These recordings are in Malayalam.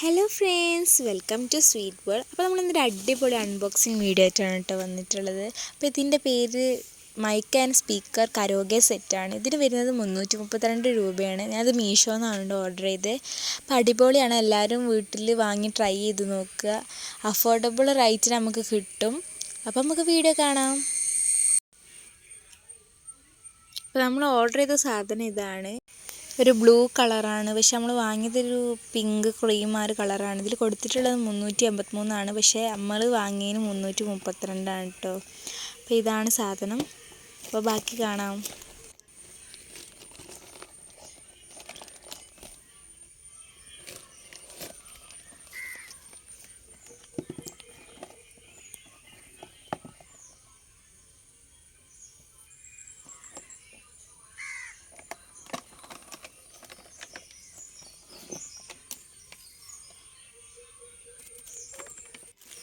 Hello friends, welcome to sweet world. അപ്പോൾ നമ്മളിന്നൊരു അടിപൊളി അൺബോക്സിങ് വീഡിയോ ആയിട്ടാണ് കേട്ടോ വന്നിട്ടുള്ളത്. അപ്പോൾ ഇതിൻ്റെ പേര് മൈക്ക് ആൻഡ് സ്പീക്കർ കരോഗെ സെറ്റാണ്. ഇതിന് വരുന്നത് 332 രൂപയാണ്. ഞാനത് മീഷോന്നാണ് ഓർഡർ ചെയ്തത്. അപ്പോൾ അടിപൊളിയാണ്, എല്ലാവരും വീട്ടിൽ വാങ്ങി ട്രൈ ചെയ്ത് നോക്കുക. അഫോർഡബിൾ റേറ്റിന് നമുക്ക് കിട്ടും. അപ്പോൾ നമുക്ക് വീഡിയോ കാണാം. അപ്പോൾ നമ്മൾ ഓർഡർ ചെയ്ത സാധനം ഇതാണ്. ഒരു ബ്ലൂ കളറാണ്, പക്ഷെ നമ്മൾ വാങ്ങിയതൊരു പിങ്ക് ക്രീം ആ ഒരു കളറാണ്. ഇതിൽ കൊടുത്തിട്ടുള്ളത് 383 പക്ഷേ നമ്മൾ വാങ്ങിയതിന് 332 കേട്ടോ. അപ്പോൾ ഇതാണ് സാധനം. അപ്പോൾ ബാക്കി കാണാം.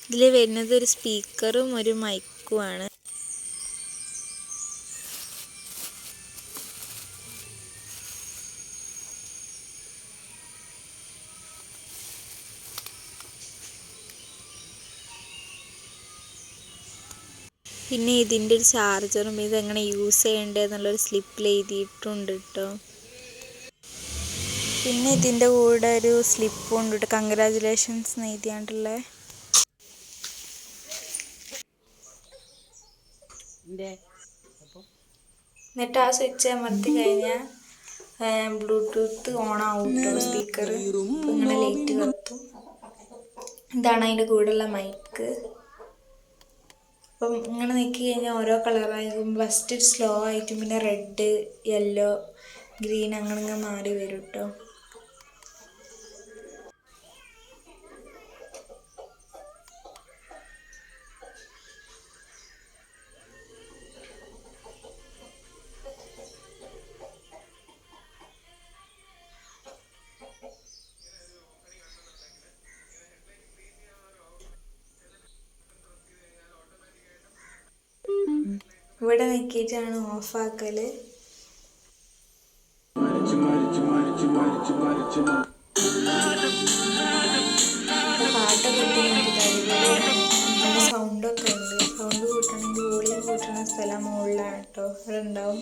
ഇതിൽ വരുന്നത് ഒരു സ്പീക്കറും ഒരു മൈക്കുമാണ്. പിന്നെ ഇതിൻ്റെ ഒരു ചാർജറും ഇതെങ്ങനെ യൂസ് ചെയ്യേണ്ടത് എന്നുള്ളൊരു സ്ലിപ്പിൽ എഴുതിയിട്ടുണ്ട് കേട്ടോ. പിന്നെ ഇതിൻ്റെ കൂടെ ഒരു സ്ലിപ്പും ഉണ്ട് കേട്ടോ, കൺഗ്രാജുലേഷൻസ് എന്ന് എഴുതിയാണ്ടുള്ളത്. എന്നിട്ട് ആ സ്വിച്ച് അമർത്തി കഴിഞ്ഞാൽ ബ്ലൂടൂത്ത് ഓൺ ആവും കേട്ടോ. സ്പീക്കർ ഇങ്ങനെ ലൈറ്റ് കത്തും. ഇതാണ് അതിൻ്റെ കൂടെയുള്ള മൈക്ക്. അപ്പം ഇങ്ങനെ നോക്കി കഴിഞ്ഞാൽ ഓരോ കളറായിരിക്കും. ഫസ്റ്റ് സ്ലോ ആയിട്ടും പിന്നെ റെഡ്, യെല്ലോ, ഗ്രീൻ അങ്ങനെ മാറി വരും കേട്ടോ. ഇവിടെ നിൽക്കിയിട്ടാണ് ഓഫാക്കൽ. പാട്ടൊക്കെ ഇട്ട് നോക്കിയിട്ട് സൗണ്ടൊക്കെ ഉണ്ട്. സൗണ്ട് കൂട്ടണമെങ്കിൽ വോളിയം കൂട്ടണ സ്ഥലം മുകളിലാണ് കേട്ടോ. അവിടെ ഉണ്ടാവും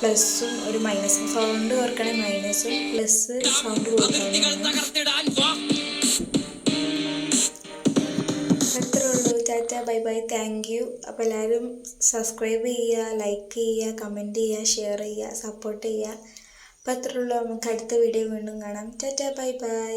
പ്ലസ്സും ഒരു മൈനസും. സൗണ്ട് കുറക്കണമെങ്കിൽ മൈനസും, പ്ലസ് സൗണ്ട് കൂട്ടണമെന്നാണ്. അത്രേ ഉള്ളൂ. Tata, bye bye, thank you. അപ്പോൾ എല്ലാവരും സബ്സ്ക്രൈബ് ചെയ്യുക, ലൈക്ക് ചെയ്യുക, കമൻറ്റ് ചെയ്യുക, ഷെയർ ചെയ്യുക, സപ്പോർട്ട് ചെയ്യുക. അപ്പോൾ അത്രേ ഉള്ളൂ. നമുക്ക് അടുത്ത വീഡിയോ വീണ്ടും കാണാം. Tata, bye by.